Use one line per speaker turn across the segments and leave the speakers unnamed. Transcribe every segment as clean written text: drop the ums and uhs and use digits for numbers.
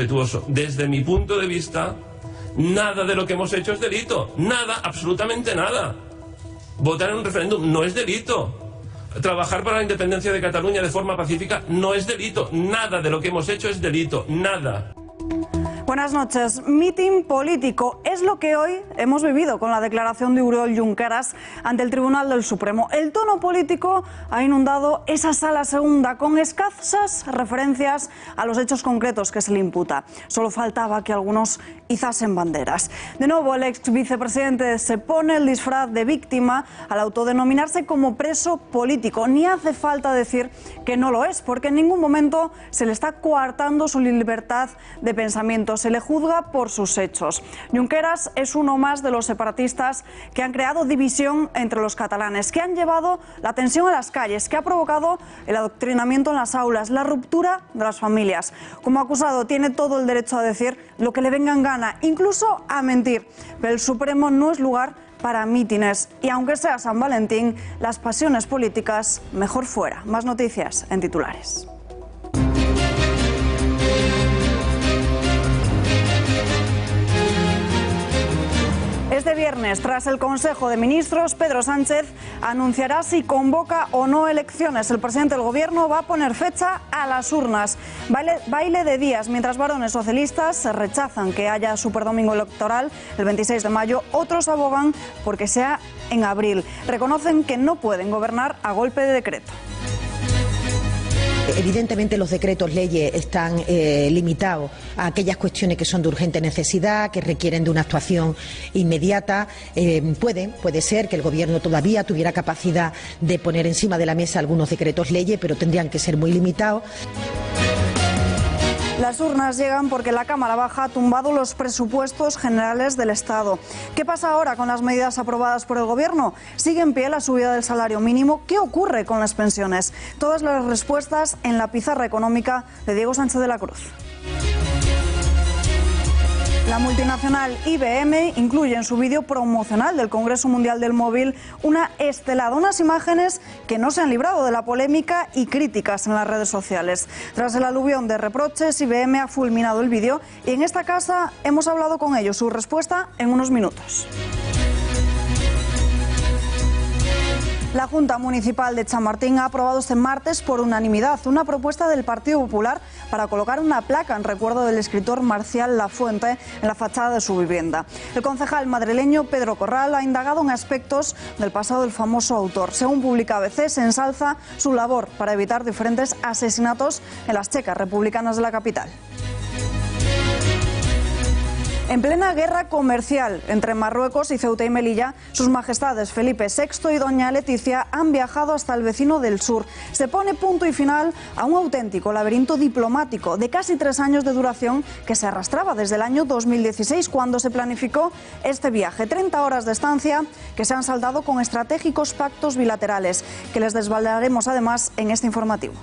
irrespetuoso. Desde mi punto de vista, nada de lo que hemos hecho es delito. Nada, absolutamente nada. Votar en un referéndum no es delito. Trabajar para la independencia de Cataluña de forma pacífica no es delito. Nada de lo que hemos hecho es delito. Nada.
Buenas noches. Mitin político es lo que hoy hemos vivido con la declaración de Oriol Junqueras ante el Tribunal del Supremo. El tono político ha inundado esa sala segunda con escasas referencias a los hechos concretos que se le imputa. Solo faltaba que algunos izasen banderas. De nuevo, el ex vicepresidente se pone el disfraz de víctima al autodenominarse como preso político. Ni hace falta decir que no lo es, porque en ningún momento se le está coartando su libertad de pensamiento. Se le juzga por sus hechos. Junqueras es uno más de los separatistas que han creado división entre los catalanes, que han llevado la tensión a las calles, que ha provocado el adoctrinamiento en las aulas, la ruptura de las familias. Como acusado tiene todo el derecho a decir lo que le venga en gana, incluso a mentir. Pero el Supremo no es lugar para mítines y aunque sea San Valentín, las pasiones políticas mejor fuera. Más noticias en titulares. Este viernes, tras el Consejo de Ministros, Pedro Sánchez anunciará si convoca o no elecciones. El presidente del Gobierno va a poner fecha a las urnas. Baile de días, mientras varones socialistas rechazan que haya superdomingo electoral el 26 de mayo, otros abogan porque sea en abril. Reconocen que no pueden gobernar a golpe de decreto.
Evidentemente los decretos leyes están limitados a aquellas cuestiones que son de urgente necesidad, que requieren de una actuación inmediata. Puede ser que el Gobierno todavía tuviera capacidad de poner encima de la mesa algunos decretos leyes, pero tendrían que ser muy limitados.
Las urnas llegan porque la Cámara Baja ha tumbado los presupuestos generales del Estado. ¿Qué pasa ahora con las medidas aprobadas por el Gobierno? ¿Sigue en pie la subida del salario mínimo? ¿Qué ocurre con las pensiones? Todas las respuestas en la pizarra económica de Diego Sánchez de la Cruz. La multinacional IBM incluye en su vídeo promocional del Congreso Mundial del Móvil una estelada, unas imágenes que no se han librado de la polémica y críticas en las redes sociales. Tras el aluvión de reproches, IBM ha fulminado el vídeo y en esta casa hemos hablado con ellos. Su respuesta en unos minutos. La Junta Municipal de Chamartín ha aprobado este martes por unanimidad una propuesta del Partido Popular para colocar una placa en recuerdo del escritor Marcial Lafuente en la fachada de su vivienda. El concejal madrileño Pedro Corral ha indagado en aspectos del pasado del famoso autor. Según publica ABC, se ensalza su labor para evitar diferentes asesinatos en las checas republicanas de la capital. En plena guerra comercial entre Marruecos y Ceuta y Melilla, sus majestades Felipe VI y doña Leticia han viajado hasta el vecino del sur. Se pone punto y final a un auténtico laberinto diplomático de casi 3 años de duración que se arrastraba desde el año 2016, cuando se planificó este viaje. 30 horas de estancia que se han saldado con estratégicos pactos bilaterales, que les desvelaremos además en este informativo.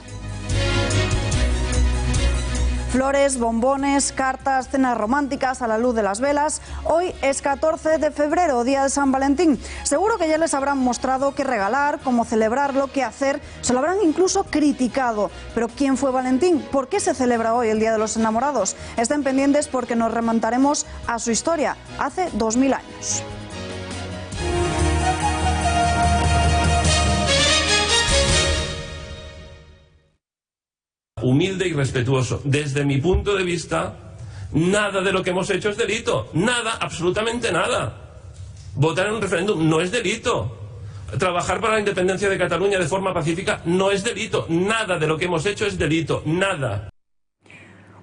Flores, bombones, cartas, cenas románticas a la luz de las velas. Hoy es 14 de febrero, día de San Valentín. Seguro que ya les habrán mostrado qué regalar, cómo celebrarlo, qué hacer. Se lo habrán incluso criticado. Pero ¿quién fue Valentín? ¿Por qué se celebra hoy el Día de los Enamorados? Estén pendientes porque nos remontaremos a su historia, hace 2000 años.
Humilde y respetuoso. Desde mi punto de vista, nada de lo que hemos hecho es delito. Nada, absolutamente nada. Votar en un referéndum no es delito. Trabajar para la independencia de Cataluña de forma pacífica no es delito. Nada de lo que hemos hecho es delito. Nada.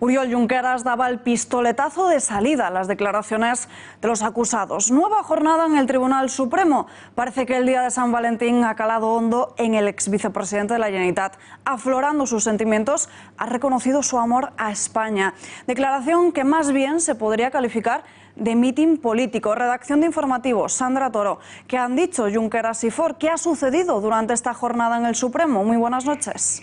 Oriol Junqueras daba el pistoletazo de salida a las declaraciones de los acusados. Nueva jornada en el Tribunal Supremo. Parece que el día de San Valentín ha calado hondo en el ex vicepresidente de la Generalitat. Aflorando sus sentimientos, ha reconocido su amor a España. Declaración que más bien se podría calificar de mitin político. Redacción de informativos, Sandra Toro. ¿Qué han dicho Junqueras y Ford? ¿Qué ha sucedido durante esta jornada en el Supremo? Muy buenas noches.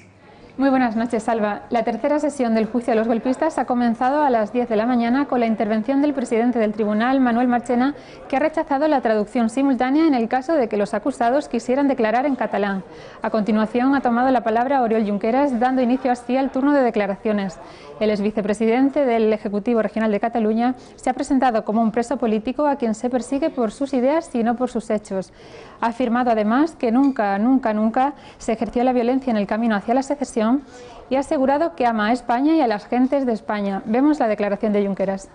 Muy buenas noches, Alba. La tercera sesión del juicio a los golpistas ha comenzado a las 10 de la mañana con la intervención del presidente del tribunal, Manuel Marchena, que ha rechazado la traducción simultánea en el caso de que los acusados quisieran declarar en catalán. A continuación ha tomado la palabra Oriol Junqueras, dando inicio así al turno de declaraciones. El exvicepresidente del Ejecutivo Regional de Cataluña se ha presentado como un preso político a quien se persigue por sus ideas y no por sus hechos. Ha afirmado además que nunca se ejerció la violencia en el camino hacia la secesión y ha asegurado que ama a España y a las gentes de España. Vemos la declaración de Junqueras.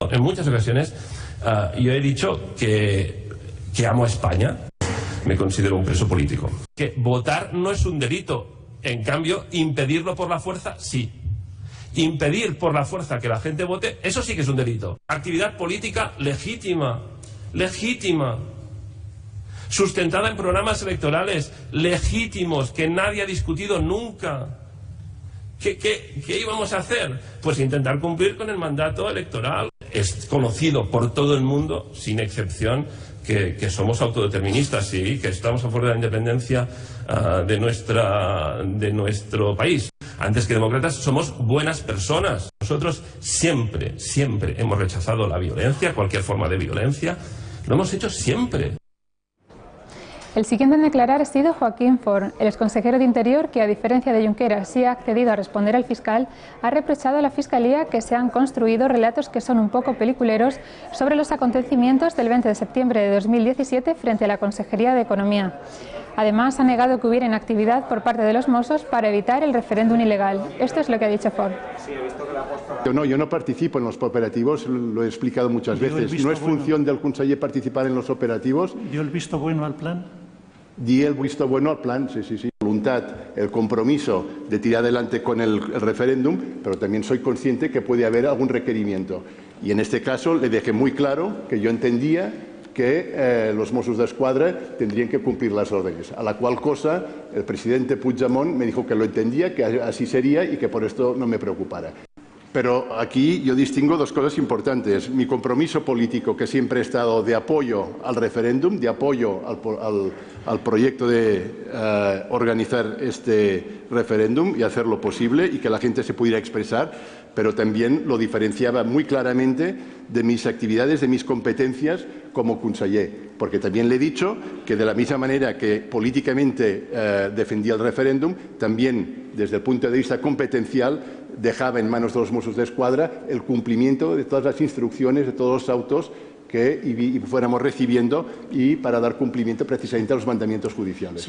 En muchas ocasiones yo he dicho que amo a España. Me considero un preso político. Que votar no es un delito. En cambio, impedirlo por la fuerza, sí. Impedir por la fuerza que la gente vote, eso sí que es un delito. Actividad política legítima. Legítima. Sustentada en programas electorales legítimos que nadie ha discutido nunca. ¿Qué íbamos a hacer? Pues intentar cumplir con el mandato electoral. Es conocido por todo el mundo, sin excepción, que somos autodeterministas y que estamos a favor de la independencia de nuestro país. Antes que demócratas, somos buenas personas. Nosotros siempre hemos rechazado la violencia, cualquier forma de violencia. Lo hemos hecho siempre.
El siguiente en declarar ha sido Joaquín Forn, el exconsejero de Interior, que a diferencia de Junqueras sí ha accedido a responder al fiscal, ha reprochado a la Fiscalía que se han construido relatos que son un poco peliculeros sobre los acontecimientos del 20 de septiembre de 2017 frente a la Consejería de Economía. Además, ha negado que hubiera inactividad por parte de los Mossos para evitar el referéndum ilegal. Esto es lo que ha dicho Forn.
No, yo no participo en los operativos, lo he explicado muchas veces. No es función del conseller participar en los operativos.
¿Dio el visto bueno al plan?
Di el visto bueno al plan, sí. Voluntad, el compromiso de tirar adelante con el referéndum, pero también soy consciente que puede haber algún requerimiento. Y en este caso le dejé muy claro que yo entendía que los Mossos d'Esquadra tendrían que cumplir las órdenes, a la cual cosa el presidente Puigdemont me dijo que lo entendía, que así sería y que por esto no me preocupara. Pero aquí yo distingo dos cosas importantes. Mi compromiso político, que siempre ha estado de apoyo al referéndum, de apoyo al proyecto de organizar este referéndum y hacer lo posible y que la gente se pudiera expresar, pero también lo diferenciaba muy claramente de mis actividades, de mis competencias como conseller, porque también le he dicho que de la misma manera que políticamente defendía el referéndum, también desde el punto de vista competencial dejaba en manos de los Mossos d'Esquadra el cumplimiento de todas las instrucciones, de todos los autos que fuéramos recibiendo y para dar cumplimiento precisamente a los mandamientos judiciales.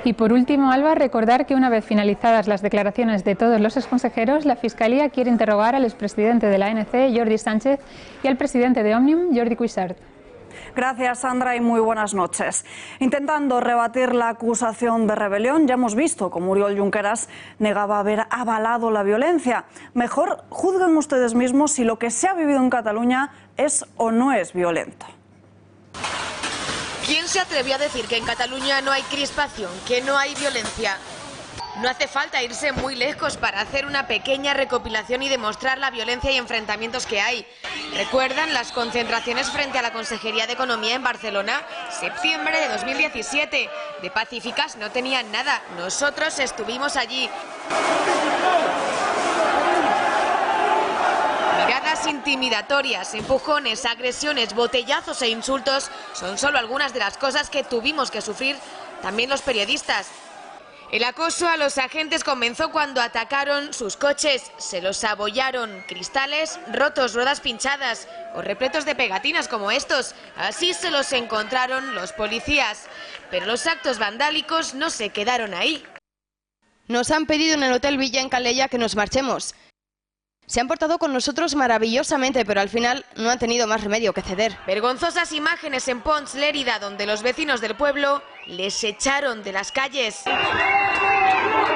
Y por último, Alba, recordar que una vez finalizadas las declaraciones de todos los exconsejeros, la Fiscalía quiere interrogar al expresidente de la ANC, Jordi Sánchez, y al presidente de Òmnium, Jordi Cuixart.
Gracias, Sandra, y muy buenas noches. Intentando rebatir la acusación de rebelión, ya hemos visto cómo Oriol Junqueras negaba haber avalado la violencia. Mejor juzguen ustedes mismos si lo que se ha vivido en Cataluña es o no es violento.
¿Quién se atrevió a decir que en Cataluña no hay crispación, que no hay violencia? No hace falta irse muy lejos para hacer una pequeña recopilación y demostrar la violencia y enfrentamientos que hay. ¿Recuerdan las concentraciones frente a la Consejería de Economía en Barcelona? Septiembre de 2017. De pacíficas no tenían nada. Nosotros estuvimos allí. Miradas intimidatorias, empujones, agresiones, botellazos e insultos son solo algunas de las cosas que tuvimos que sufrir también los periodistas. El acoso a los agentes comenzó cuando atacaron sus coches, se los abollaron, cristales rotos, ruedas pinchadas o repletos de pegatinas como estos. Así se los encontraron los policías. Pero los actos vandálicos no se quedaron ahí.
Nos han pedido en el Hotel Villa en Calella que nos marchemos. Se han portado con nosotros maravillosamente, pero al final no han tenido más remedio que ceder.
Vergonzosas imágenes en Pons, Lérida, donde los vecinos del pueblo les echaron de las calles.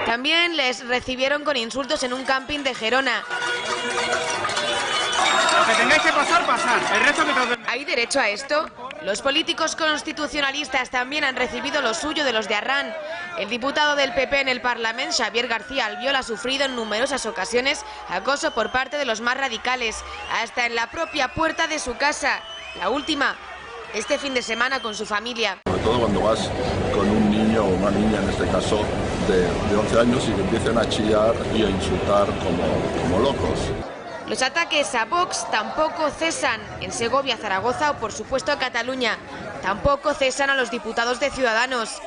También les recibieron con insultos en un camping de Gerona.
Lo que tengáis que pasar, pasar. El resto que todo...
¿Hay derecho a esto? Los políticos constitucionalistas también han recibido lo suyo de los de Arran. El diputado del PP en el Parlamento, Xavier García Albiol, ha sufrido en numerosas ocasiones acoso por parte de los más radicales, hasta en la propia puerta de su casa. La última, este fin de semana con su familia.
Sobre todo cuando vas con un niño
niño o una niña, en este caso, de 11 años y que empiecen a chillar y a insultar como locos.
Los ataques a Vox tampoco cesan en Segovia, Zaragoza o, por supuesto, Cataluña. Tampoco cesan a los diputados de Ciudadanos.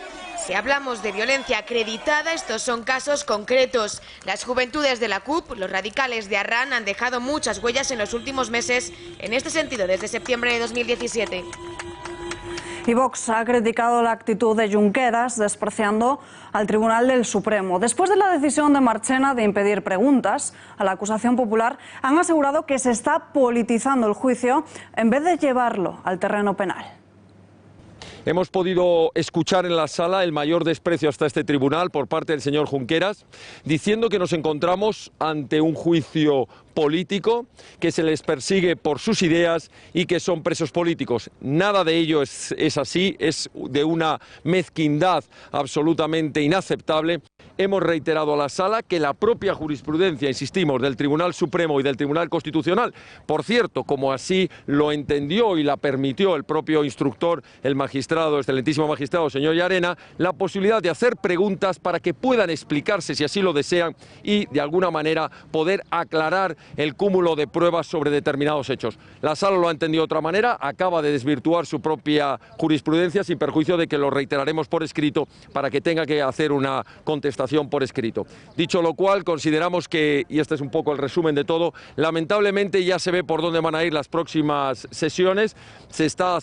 Si hablamos de violencia acreditada, estos son casos concretos. Las juventudes de la CUP, los radicales de Arran, han dejado muchas huellas en los últimos meses en este sentido desde septiembre de 2017.
Y Vox ha criticado la actitud de Junqueras, despreciando al Tribunal del Supremo. Después de la decisión de Marchena de impedir preguntas a la acusación popular, han asegurado que se está politizando el juicio en vez de llevarlo al terreno penal.
Hemos podido escuchar en la sala el mayor desprecio hasta este tribunal por parte del señor Junqueras, diciendo que nos encontramos ante un juicio político, que se les persigue por sus ideas y que son presos políticos. Nada de ello es así, es de una mezquindad absolutamente inaceptable. Hemos reiterado a la sala que la propia jurisprudencia, insistimos, del Tribunal Supremo y del Tribunal Constitucional, por cierto, como así lo entendió y la permitió el propio instructor, el magistrado, excelentísimo magistrado, señor Llarena, la posibilidad de hacer preguntas para que puedan explicarse si así lo desean y, de alguna manera, poder aclarar el cúmulo de pruebas sobre determinados hechos. La sala lo ha entendido de otra manera, acaba de desvirtuar su propia jurisprudencia sin perjuicio de que lo reiteraremos por escrito para que tenga que hacer una contestación por escrito. Dicho lo cual, consideramos que, y este es un poco el resumen de todo, lamentablemente ya se ve por dónde van a ir las próximas sesiones. Se está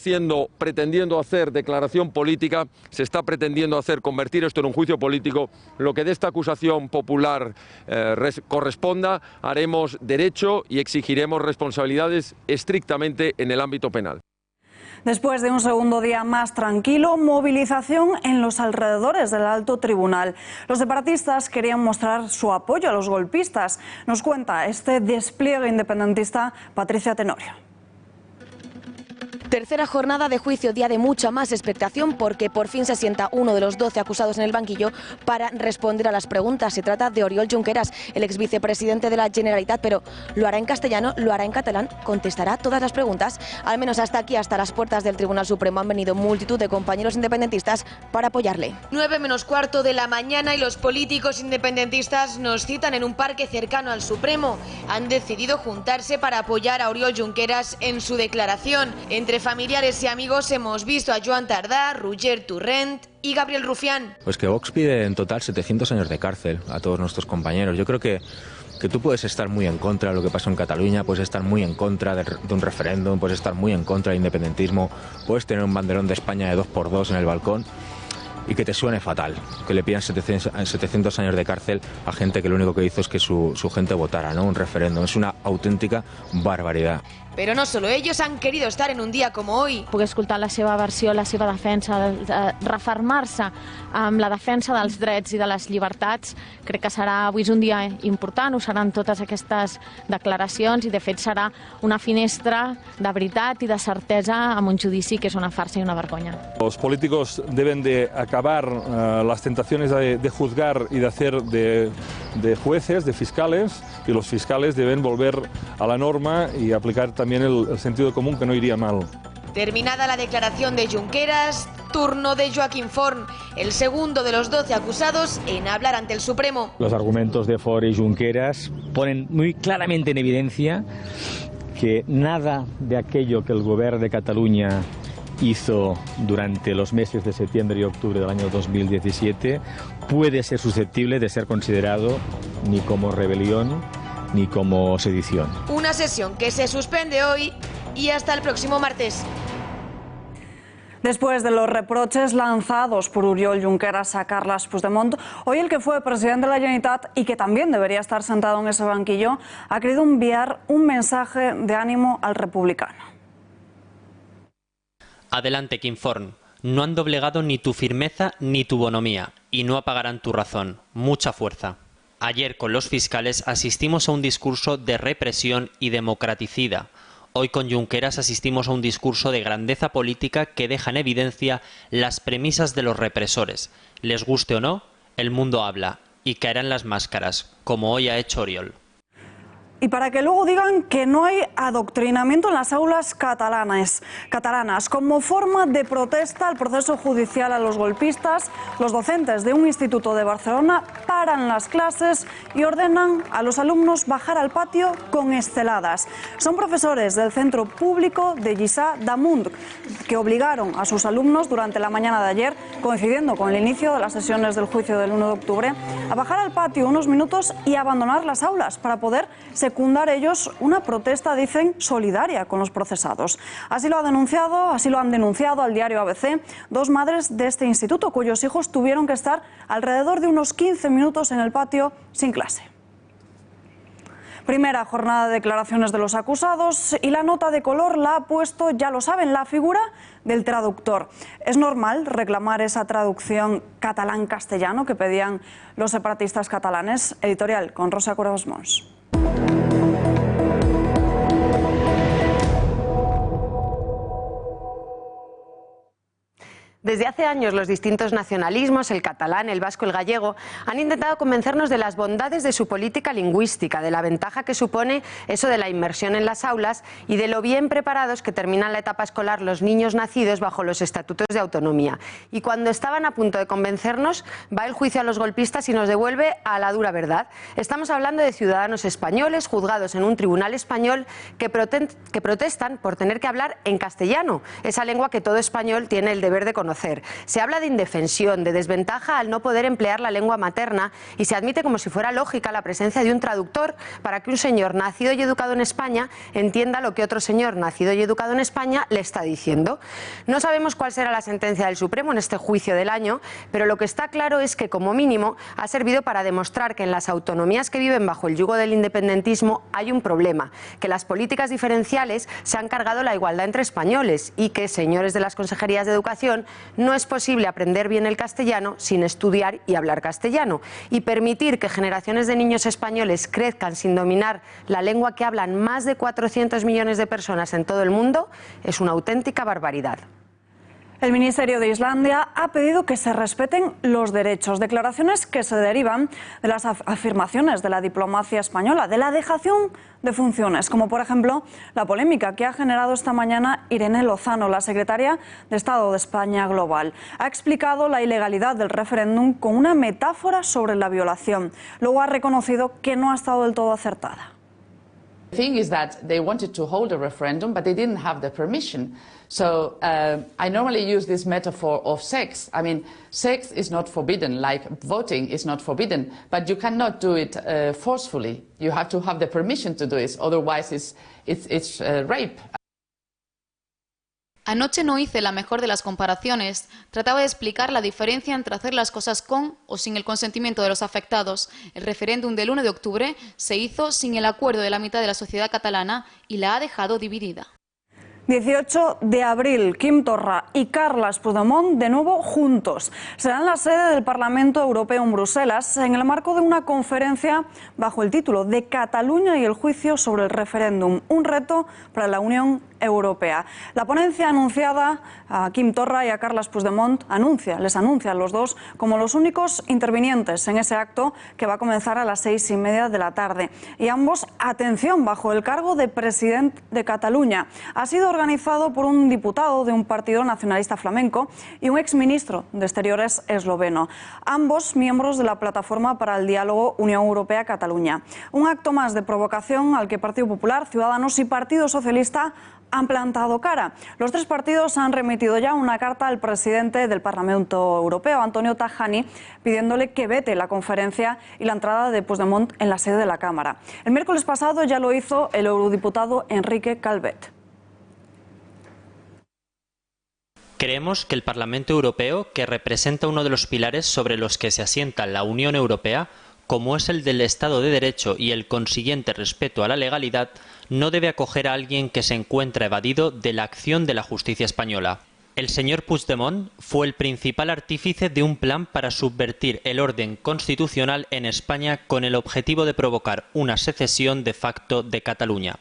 pretendiendo hacer declaración política, se está pretendiendo convertir esto en un juicio político. Lo que de esta acusación popular corresponda, haremos derecho y exigiremos responsabilidades estrictamente en el ámbito penal.
Después de un segundo día más tranquilo, movilización en los alrededores del Alto Tribunal. Los separatistas querían mostrar su apoyo a los golpistas. Nos cuenta este despliegue independentista Patricia Tenorio.
Tercera jornada de juicio, día de mucha más expectación porque por fin se sienta uno de los 12 acusados en el banquillo para responder a las preguntas. Se trata de Oriol Junqueras, el ex vicepresidente de la Generalitat, pero lo hará en castellano, lo hará en catalán, contestará todas las preguntas. Al menos hasta aquí, hasta las puertas del Tribunal Supremo, han venido multitud de compañeros independentistas para apoyarle.
9 menos cuarto de la mañana y los políticos independentistas nos citan en un parque cercano al Supremo. Han decidido juntarse para apoyar a Oriol Junqueras en su declaración. Entre familiares y amigos hemos visto a Joan Tardá, Roger Torrent y Gabriel Rufián.
Pues que Vox pide en total 700 años de cárcel a todos nuestros compañeros. Yo creo que tú puedes estar muy en contra de lo que pasó en Cataluña, puedes estar muy en contra de un referéndum, puedes estar muy en contra del independentismo, puedes tener un banderón de España de 2x2 en el balcón y que te suene fatal, que le pidan 700 años de cárcel a gente que lo único que hizo es que su gente votara, ¿no? Un referéndum. Es una auténtica barbaridad.
Pero no solo ellos han querido estar en un día como hoy.
Poder escoltar la seva versió, la seva defensa, refermar-se amb la defensa dels drets i de les llibertats, crec que serà avui un dia important, ho seran totes aquestes declaracions i de fet serà una finestra de veritat i de certesa amb un judici que és una farsa i una vergonya.
Los políticos deben de acabar las tentaciones de juzgar y de hacer de jueces, de fiscales, y los fiscales deben volver a la norma y aplicar también el sentido común, que no iría mal.
Terminada la declaración de Junqueras, turno de Joaquim Forn, el segundo de los 12 acusados en hablar ante el Supremo.
Los argumentos de Forn y Junqueras ponen muy claramente en evidencia que nada de aquello que el gobierno de Cataluña hizo durante los meses de septiembre y octubre del año 2017 puede ser susceptible de ser considerado ni como rebelión ni como sedición.
Una sesión que se suspende hoy y hasta el próximo martes.
Después de los reproches lanzados por Oriol Junqueras a Carles Puigdemont, hoy el que fue presidente de la Generalitat y que también debería estar sentado en ese banquillo, ha querido enviar un mensaje de ánimo al republicano.
Adelante, Quim Forn. No han doblegado ni tu firmeza ni tu bonomía y no apagarán tu razón. Mucha fuerza. Ayer con los fiscales asistimos a un discurso de represión y democraticida. Hoy con Junqueras asistimos a un discurso de grandeza política que deja en evidencia las premisas de los represores. Les guste o no, el mundo habla y caerán las máscaras, como hoy ha hecho Oriol.
y para que luego digan que no hay adoctrinamiento en las aulas catalanas. Como forma de protesta al proceso judicial a los golpistas, los docentes de un instituto de Barcelona paran las clases y ordenan a los alumnos bajar al patio con esteladas. Son profesores del centro público de Lliçà d'Amunt que obligaron a sus alumnos durante la mañana de ayer, coincidiendo con el inicio de las sesiones del juicio del 1 de octubre, a bajar al patio unos minutos y abandonar las aulas para poder secundar ellos una protesta, dicen, solidaria con los procesados. Así lo han denunciado al diario ABC dos madres de este instituto, cuyos hijos tuvieron que estar alrededor de unos 15 minutos en el patio sin clase. Primera jornada de declaraciones de los acusados y la nota de color la ha puesto, ya lo saben, la figura del traductor. Es normal reclamar esa traducción catalán-castellano que pedían los separatistas catalanes. Editorial con Rosa Cuevas Mons.
Desde hace años los distintos nacionalismos, el catalán, el vasco, el gallego, han intentado convencernos de las bondades de su política lingüística, de la ventaja que supone eso de la inmersión en las aulas y de lo bien preparados que terminan la etapa escolar los niños nacidos bajo los estatutos de autonomía. Y cuando estaban a punto de convencernos, va el juicio a los golpistas y nos devuelve a la dura verdad. Estamos hablando de ciudadanos españoles juzgados en un tribunal español que protestan por tener que hablar en castellano, esa lengua que todo español tiene el deber de conocer. Se habla de indefensión, de desventaja al no poder emplear la lengua materna y se admite como si fuera lógica la presencia de un traductor para que un señor nacido y educado en España entienda lo que otro señor nacido y educado en España le está diciendo. No sabemos cuál será la sentencia del Supremo en este juicio del año, pero lo que está claro es que como mínimo ha servido para demostrar que en las autonomías que viven bajo el yugo del independentismo hay un problema, que las políticas diferenciales se han cargado la igualdad entre españoles y que, señores de las consejerías de educación, no es posible aprender bien el castellano sin estudiar y hablar castellano. Y permitir que generaciones de niños españoles crezcan sin dominar la lengua que hablan más de 400 millones de personas en todo el mundo es una auténtica barbaridad.
El Ministerio de Islandia ha pedido que se respeten los derechos, declaraciones que se derivan de las afirmaciones de la diplomacia española, de la dejación de funciones, como por ejemplo la polémica que ha generado esta mañana Irene Lozano, la secretaria de Estado de España Global. Ha explicado la ilegalidad del referéndum con una metáfora sobre la violación. Luego ha reconocido que no ha estado del todo acertada.
The thing is that they wanted to hold a referendum, but they didn't have the permission. So I normally use this metaphor of sex. I mean, sex is not forbidden, like voting is not forbidden, but you cannot do it forcefully. You have to have the permission to do it, otherwise it's rape.
Anoche no hice la mejor de las comparaciones. Trataba de explicar la diferencia entre hacer las cosas con o sin el consentimiento de los afectados. El referéndum del 1 de octubre se hizo sin el acuerdo de la mitad de la sociedad catalana y la ha dejado dividida.
18 de abril, Quim Torra y Carles Puigdemont de nuevo juntos. Serán la sede del Parlamento Europeo en Bruselas en el marco de una conferencia bajo el título de Cataluña y el juicio sobre el referéndum, un reto para la Unión Europea. La ponencia anunciada a Quim Torra y a Carles Puigdemont les anuncia a los dos como los únicos intervinientes en ese acto que va a comenzar a las 6:30 de la tarde. Y ambos, atención, bajo el cargo de presidente de Cataluña. Ha sido organizado por un diputado de un partido nacionalista flamenco y un exministro de Exteriores esloveno. Ambos miembros de la Plataforma para el Diálogo Unión Europea-Cataluña. Un acto más de provocación al que Partido Popular, Ciudadanos y Partido Socialista han plantado cara. Los tres partidos han remitido ya una carta al presidente del Parlamento Europeo, Antonio Tajani, pidiéndole que vete la conferencia y la entrada de Puigdemont en la sede de la Cámara. El miércoles pasado ya lo hizo el eurodiputado Enrique Calvet.
Creemos que el Parlamento Europeo, que representa uno de los pilares sobre los que se asienta la Unión Europea, como es el del Estado de Derecho y el consiguiente respeto a la legalidad, no debe acoger a alguien que se encuentra evadido de la acción de la justicia española. El señor Puigdemont fue el principal artífice de un plan para subvertir el orden constitucional en España con el objetivo de provocar una secesión de facto de Cataluña.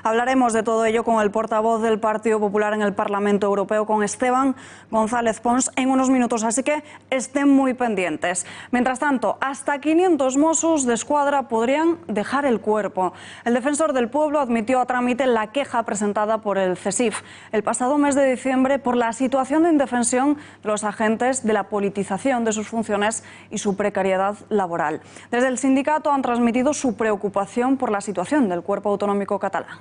Hablaremos de todo ello con el portavoz del Partido Popular en el Parlamento Europeo, con Esteban González Pons, en unos minutos, así que estén muy pendientes. Mientras tanto, hasta 500 Mossos de Escuadra podrían dejar el cuerpo. El defensor del pueblo admitió a trámite la queja presentada por el CESIF el pasado mes de diciembre por la situación de indefensión de los agentes, de la politización de sus funciones y su precariedad laboral. Desde el sindicato han transmitido su preocupación por la situación del Cuerpo Autonómico catalán.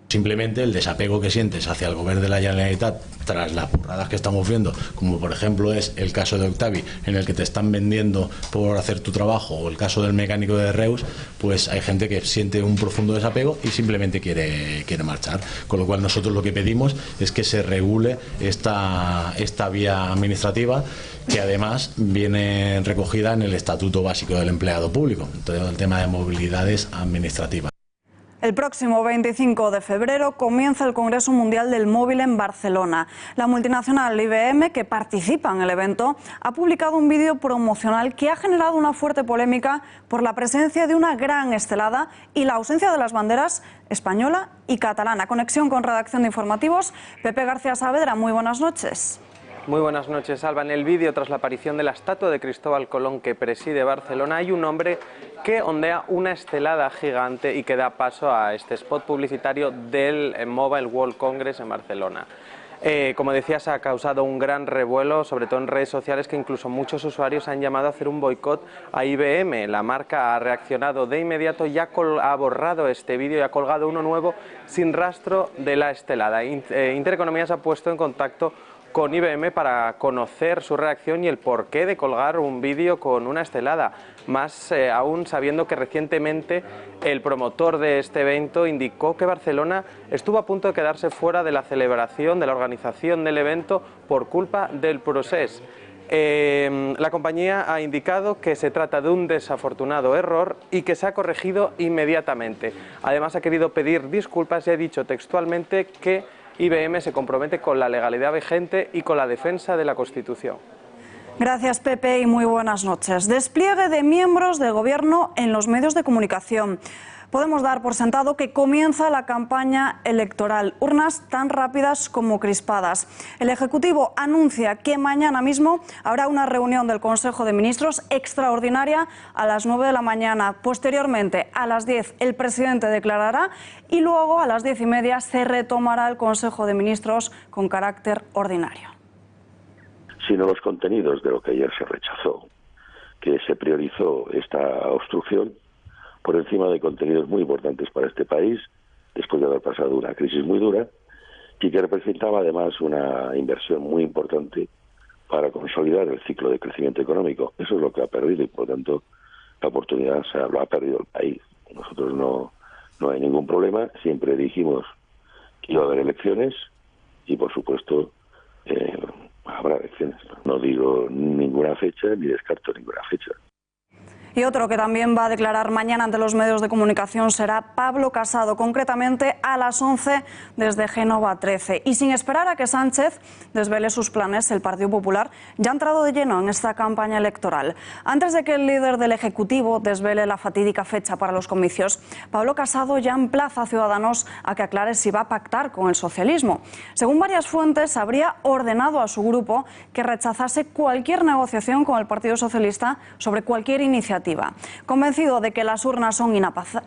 Simplemente el desapego que sientes hacia el gobierno de la Generalitat tras las burradas que estamos viendo, como por ejemplo es el caso de Octavi, en el que te están vendiendo por hacer tu trabajo, o el caso del mecánico de Reus, pues hay gente que siente un profundo desapego y simplemente quiere marchar. Con lo cual nosotros lo que pedimos es que se regule esta vía administrativa, que además viene recogida en el Estatuto Básico del Empleado Público. Todo el tema de movilidades administrativas.
El próximo 25 de febrero comienza el Congreso Mundial del Móvil en Barcelona. La multinacional IBM, que participa en el evento, ha publicado un vídeo promocional que ha generado una fuerte polémica por la presencia de una gran estelada y la ausencia de las banderas española y catalana. Conexión con redacción de informativos, Pepe García Saavedra, muy buenas noches.
Muy buenas noches, Alba. En el vídeo, tras la aparición de la estatua de Cristóbal Colón que preside Barcelona, hay un hombre que ondea una estelada gigante y que da paso a este spot publicitario del Mobile World Congress en Barcelona. Como decías, ha causado un gran revuelo, sobre todo en redes sociales, que incluso muchos usuarios han llamado a hacer un boicot a IBM. La marca ha reaccionado de inmediato y ha borrado este vídeo y ha colgado uno nuevo sin rastro de la estelada. Intereconomía se ha puesto en contacto con IBM para conocer su reacción y el porqué de colgar un vídeo con una estelada, más aún sabiendo que recientemente el promotor de este evento indicó que Barcelona estuvo a punto de quedarse fuera de la celebración, de la organización del evento, por culpa del procés. La compañía ha indicado que se trata de un desafortunado error y que se ha corregido inmediatamente. Además, ha querido pedir disculpas y ha dicho textualmente que IBM se compromete con la legalidad vigente y con la defensa de la Constitución.
Gracias, Pepe, y muy buenas noches. Despliegue de miembros del Gobierno en los medios de comunicación. Podemos dar por sentado que comienza la campaña electoral. Urnas tan rápidas como crispadas. El Ejecutivo anuncia que mañana mismo habrá una reunión del Consejo de Ministros extraordinaria a las 9 de la mañana. Posteriormente, a las 10, el presidente declarará y luego a las 10:30 se retomará el Consejo de Ministros con carácter ordinario.
Sino los contenidos de lo que ayer se rechazó, que se priorizó esta obstrucción por encima de contenidos muy importantes para este país, después de haber pasado una crisis muy dura, y que representaba además una inversión muy importante para consolidar el ciclo de crecimiento económico. Eso es lo que ha perdido y, por lo tanto, la oportunidad lo ha perdido el país. Nosotros no hay ningún problema, siempre dijimos que iba a haber elecciones y, por supuesto, habrá elecciones. No digo ninguna fecha ni descarto ninguna fecha.
Y otro que también va a declarar mañana ante los medios de comunicación será Pablo Casado, concretamente a las 11 desde Génova 13. Y sin esperar a que Sánchez desvele sus planes, el Partido Popular ya ha entrado de lleno en esta campaña electoral. Antes de que el líder del Ejecutivo desvele la fatídica fecha para los comicios, Pablo Casado ya emplaza a Ciudadanos a que aclare si va a pactar con el socialismo. Según varias fuentes, habría ordenado a su grupo que rechazase cualquier negociación con el Partido Socialista sobre cualquier iniciativa. Convencido de que las urnas son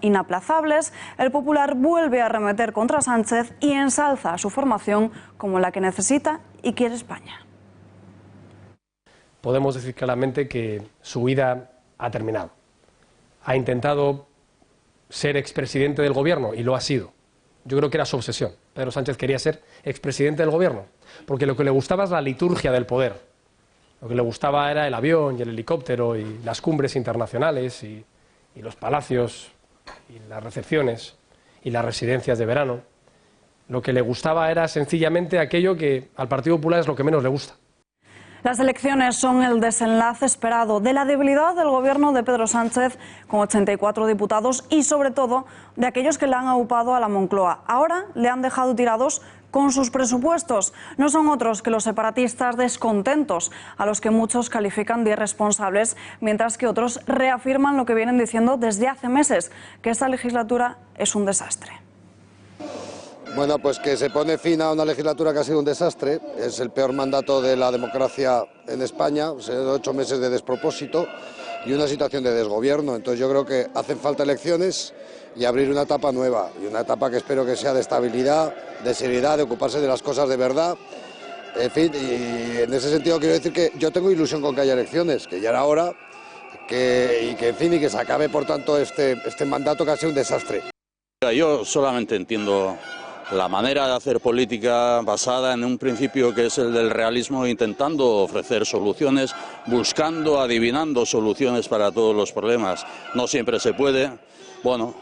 inaplazables, el Popular vuelve a arremeter contra Sánchez y ensalza a su formación como la que necesita y quiere España.
Podemos decir claramente que su vida ha terminado. Ha intentado ser expresidente del gobierno y lo ha sido. Yo creo que era su obsesión. Pedro Sánchez quería ser expresidente del gobierno, porque lo que le gustaba es la liturgia del poder. Lo que le gustaba era el avión y el helicóptero y las cumbres internacionales y los palacios y las recepciones y las residencias de verano. Lo que le gustaba era sencillamente aquello que al Partido Popular es lo que menos le gusta.
Las elecciones son el desenlace esperado de la debilidad del gobierno de Pedro Sánchez con 84 diputados y sobre todo de aquellos que le han aupado a la Moncloa. Ahora le han dejado tirados con sus presupuestos. No son otros que los separatistas descontentos, a los que muchos califican de irresponsables, mientras que otros reafirman lo que vienen diciendo desde hace meses, que esta legislatura es un desastre.
Bueno, pues que se pone fin a una legislatura que ha sido un desastre, es el peor mandato de la democracia en España, 8 meses de despropósito y una situación de desgobierno. Entonces yo creo que hacen falta elecciones y abrir una etapa nueva, y una etapa que espero que sea de estabilidad, de seriedad, de ocuparse de las cosas de verdad. En fin, y en ese sentido quiero decir que yo tengo ilusión con que haya elecciones, que ya era hora, y que se acabe por tanto este mandato que ha sido un desastre.
Yo solamente entiendo la manera de hacer política basada en un principio que es el del realismo, intentando ofrecer soluciones, buscando, adivinando soluciones para todos los problemas. No siempre se puede. Bueno,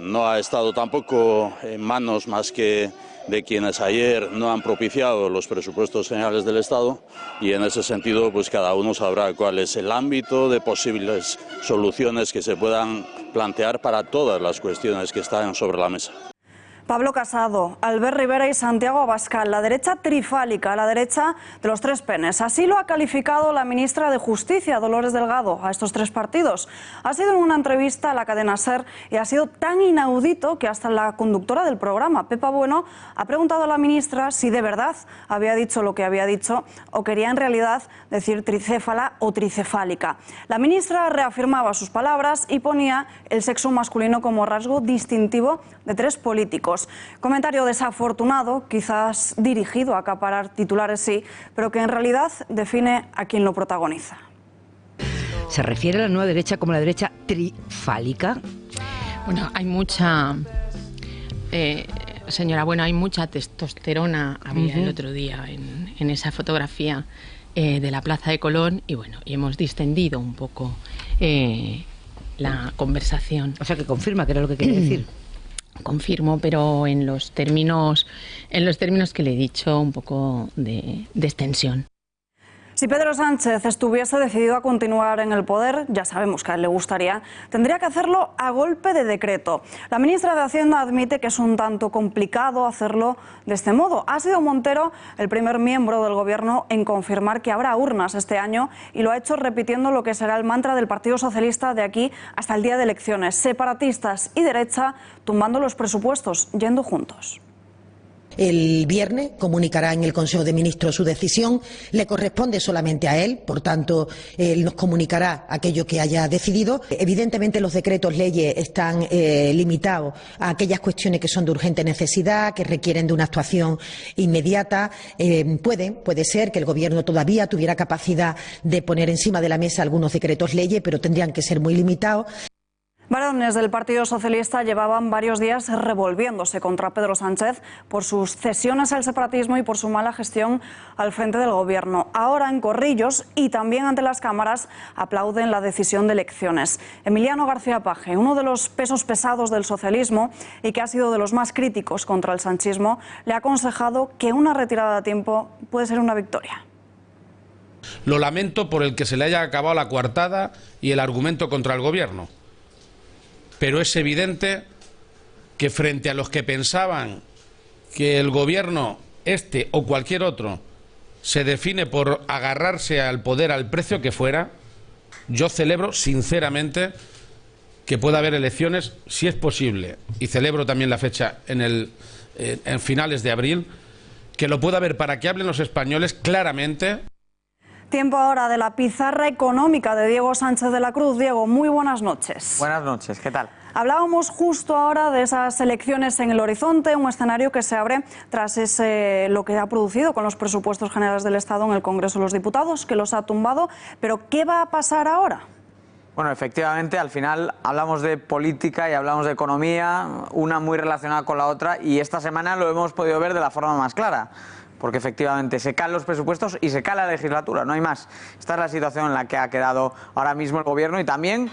no ha estado tampoco en manos más que de quienes ayer no han propiciado los presupuestos generales del Estado, y en ese sentido pues cada uno sabrá cuál es el ámbito de posibles soluciones que se puedan plantear para todas las cuestiones que están sobre la mesa.
Pablo Casado, Albert Rivera y Santiago Abascal, la derecha trifálica, la derecha de los tres penes. Así lo ha calificado la ministra de Justicia, Dolores Delgado, a estos tres partidos. Ha sido en una entrevista a la cadena SER y ha sido tan inaudito que hasta la conductora del programa, Pepa Bueno, ha preguntado a la ministra si de verdad había dicho lo que había dicho o quería en realidad decir tricéfala o tricefálica. La ministra reafirmaba sus palabras y ponía el sexo masculino como rasgo distintivo de tres políticos. Comentario desafortunado, quizás dirigido a acaparar titulares, sí, pero que en realidad define a quien lo protagoniza.
¿Se refiere a la nueva derecha como la derecha trifálica?
Bueno, hay mucha... señora, bueno, hay mucha testosterona, había el otro día en esa fotografía de la Plaza de Colón, y bueno, y hemos distendido un poco la conversación.
O sea, que confirma que era lo que quería decir.
Confirmo, pero en los términos que le he dicho, un poco de extensión.
Si Pedro Sánchez estuviese decidido a continuar en el poder, ya sabemos que a él le gustaría, tendría que hacerlo a golpe de decreto. La ministra de Hacienda admite que es un tanto complicado hacerlo de este modo. Ha sido Montero el primer miembro del gobierno en confirmar que habrá urnas este año, y lo ha hecho repitiendo lo que será el mantra del Partido Socialista de aquí hasta el día de elecciones: separatistas y derecha tumbando los presupuestos, yendo juntos.
El viernes comunicará en el Consejo de Ministros su decisión, le corresponde solamente a él, por tanto, él nos comunicará aquello que haya decidido. Evidentemente, los decretos leyes están limitados a aquellas cuestiones que son de urgente necesidad, que requieren de una actuación inmediata. Puede ser que el Gobierno todavía tuviera capacidad de poner encima de la mesa algunos decretos leyes, pero tendrían que ser muy limitados.
Varones del Partido Socialista llevaban varios días revolviéndose contra Pedro Sánchez por sus cesiones al separatismo y por su mala gestión al frente del gobierno. Ahora, en Corrillos y también ante las cámaras, aplauden la decisión de elecciones. Emiliano García Paje, uno de los pesos pesados del socialismo y que ha sido de los más críticos contra el sanchismo, le ha aconsejado que una retirada a tiempo puede ser una victoria.
Lo lamento por el que se le haya acabado la coartada y el argumento contra el gobierno. Pero es evidente que frente a los que pensaban que el gobierno, este o cualquier otro, se define por agarrarse al poder al precio que fuera, yo celebro sinceramente que pueda haber elecciones, si es posible, y celebro también la fecha en finales de abril, que lo pueda haber para que hablen los españoles claramente.
Tiempo ahora de la pizarra económica de Diego Sánchez de la Cruz. Diego, muy buenas noches.
Buenas noches, ¿qué tal?
Hablábamos justo ahora de esas elecciones en el horizonte, un escenario que se abre tras lo que ha producido con los presupuestos generales del Estado en el Congreso de los Diputados, que los ha tumbado. Pero, ¿qué va a pasar ahora?
Bueno, efectivamente, al final hablamos de política y hablamos de economía, una muy relacionada con la otra, y esta semana lo hemos podido ver de la forma más clara. Porque efectivamente se caen los presupuestos y se cae la legislatura, no hay más. Esta es la situación en la que ha quedado ahora mismo el gobierno, y también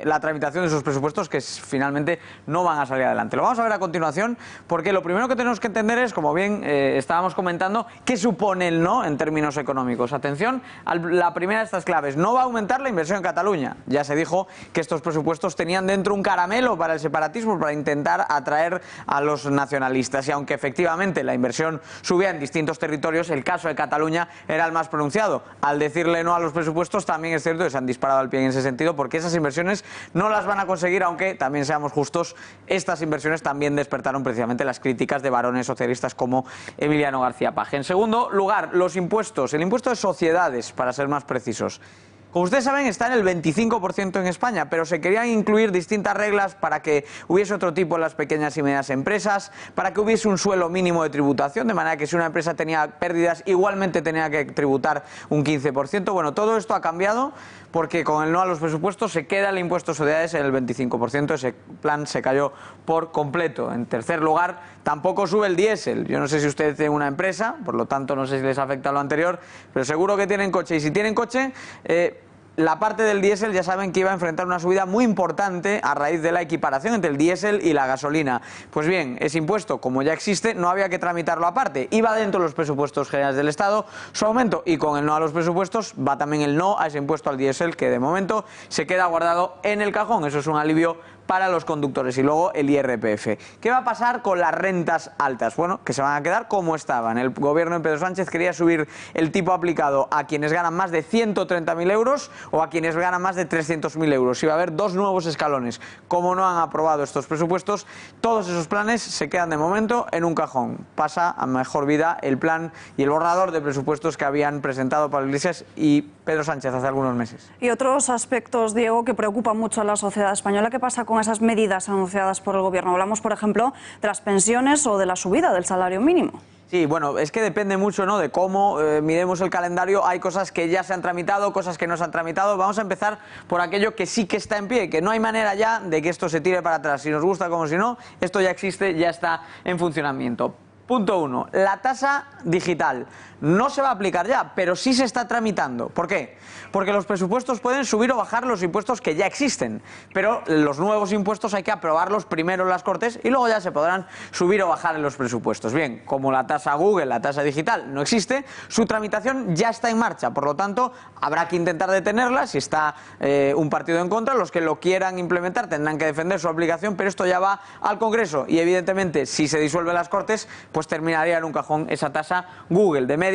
la tramitación de esos presupuestos que finalmente no van a salir adelante. Lo vamos a ver a continuación, porque lo primero que tenemos que entender es, como bien estábamos comentando, qué supone el no en términos económicos. Atención a la primera de estas claves: no va a aumentar la inversión en Cataluña. Ya se dijo que estos presupuestos tenían dentro un caramelo para el separatismo, para intentar atraer a los nacionalistas, y aunque efectivamente la inversión subía en distintos territorios, el caso de Cataluña era el más pronunciado. Al decirle no a los presupuestos, también es cierto que se han disparado al pie en ese sentido, porque esas inversiones no las van a conseguir, aunque también seamos justos, estas inversiones también despertaron precisamente las críticas de varones socialistas como Emiliano García Paje. En segundo lugar, los impuestos, el impuesto de sociedades, para ser más precisos. Como ustedes saben, está en el 25% en España, pero se querían incluir distintas reglas para que hubiese otro tipo en las pequeñas y medianas empresas, para que hubiese un suelo mínimo de tributación, de manera que si una empresa tenía pérdidas, igualmente tenía que tributar un 15%. Bueno, todo esto ha cambiado porque con el no a los presupuestos se queda el impuesto de sociedades en el 25%, ese plan se cayó por completo. En tercer lugar, tampoco sube el diésel. Yo no sé si ustedes tienen una empresa, por lo tanto no sé si les afecta lo anterior, pero seguro que tienen coche, y si tienen coche, la parte del diésel ya saben que iba a enfrentar una subida muy importante a raíz de la equiparación entre el diésel y la gasolina. Pues bien, ese impuesto, como ya existe, no había que tramitarlo aparte. Iba dentro de los presupuestos generales del Estado su aumento, y con el no a los presupuestos va también el no a ese impuesto al diésel, que de momento se queda guardado en el cajón. Eso es un alivio para los conductores. Y luego el IRPF. ¿Qué va a pasar con las rentas altas? Bueno, que se van a quedar como estaban. El gobierno de Pedro Sánchez quería subir el tipo aplicado a quienes ganan más de 130.000 euros o a quienes ganan más de 300.000 euros. Iba a haber dos nuevos escalones. Como no han aprobado estos presupuestos, todos esos planes se quedan de momento en un cajón. Pasa a mejor vida el plan y el borrador de presupuestos que habían presentado Pablo Iglesias y Pedro Sánchez hace algunos meses.
Y otros aspectos, Diego, que preocupan mucho a la sociedad española. ¿Qué pasa con esas medidas anunciadas por el Gobierno? Hablamos, por ejemplo, de las pensiones o de la subida del salario mínimo.
Sí, bueno, es que depende mucho, ¿no?, de cómo miremos el calendario. Hay cosas que ya se han tramitado, cosas que no se han tramitado. Vamos a empezar por aquello que sí que está en pie, que no hay manera ya de que esto se tire para atrás. Si nos gusta como si no, esto ya existe, ya está en funcionamiento. Punto 1. La tasa digital no se va a aplicar ya, pero sí se está tramitando. ¿Por qué? Porque los presupuestos pueden subir o bajar los impuestos que ya existen, pero los nuevos impuestos hay que aprobarlos primero en las Cortes y luego ya se podrán subir o bajar en los presupuestos. Bien, como la tasa Google, la tasa digital, no existe, su tramitación ya está en marcha. Por lo tanto, habrá que intentar detenerla. Si está un partido en contra, los que lo quieran implementar tendrán que defender su aplicación, pero esto ya va al Congreso y evidentemente si se disuelven las Cortes, pues terminaría en un cajón esa tasa Google de media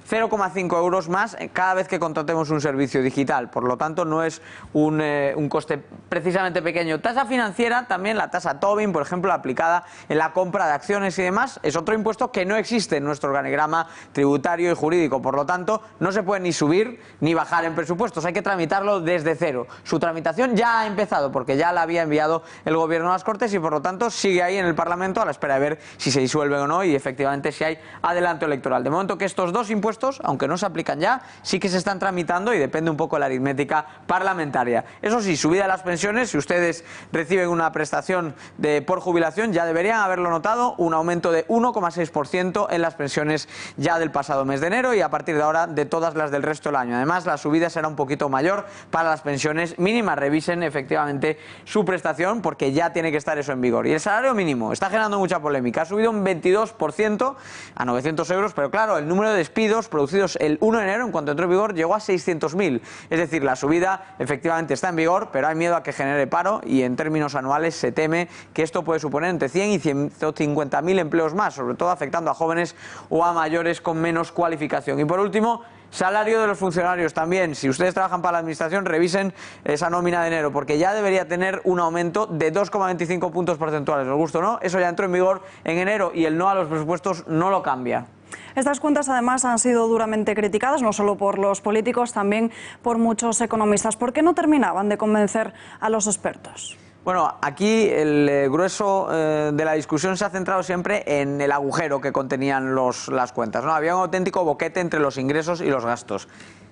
0,5 euros más cada vez que contratemos un servicio digital. Por lo tanto, no es un coste precisamente pequeño. Tasa financiera, también la tasa Tobin, por ejemplo, aplicada en la compra de acciones y demás, es otro impuesto que no existe en nuestro organigrama tributario y jurídico. Por lo tanto, no se puede ni subir ni bajar en presupuestos. Hay que tramitarlo desde cero. Su tramitación ya ha empezado porque ya la había enviado el Gobierno a las Cortes y por lo tanto sigue ahí en el Parlamento a la espera de ver si se disuelven o no y efectivamente si hay adelanto electoral. De momento que estos dos impuestos, aunque no se aplican ya, sí que se están tramitando y depende un poco de la aritmética parlamentaria. Eso sí, subida de las pensiones, si ustedes reciben una prestación por jubilación, ya deberían haberlo notado, un aumento de 1,6% en las pensiones ya del pasado mes de enero y a partir de ahora de todas las del resto del año. Además, la subida será un poquito mayor para las pensiones mínimas. Revisen efectivamente su prestación porque ya tiene que estar eso en vigor. Y el salario mínimo está generando mucha polémica. Ha subido un 22% a 900 euros, pero claro, el número de despidos producidos el 1 de enero, en cuanto entró en vigor, llegó a 600.000. Es decir, la subida efectivamente está en vigor, pero hay miedo a que genere paro y en términos anuales se teme que esto puede suponer entre 100 y 150.000 empleos más, sobre todo afectando a jóvenes o a mayores con menos cualificación. Y por último, salario de los funcionarios también. Si ustedes trabajan para la administración, revisen esa nómina de enero, porque ya debería tener un aumento de 2,25 puntos porcentuales. ¿Os gusta o no? Eso ya entró en vigor en enero y el no a los presupuestos no lo cambia.
Estas cuentas además han sido duramente criticadas, no solo por los políticos, también por muchos economistas. ¿Por qué no terminaban de convencer a los expertos?
Bueno, aquí el grueso de la discusión se ha centrado siempre en el agujero que contenían las cuentas, ¿no? Había un auténtico boquete entre los ingresos y los gastos.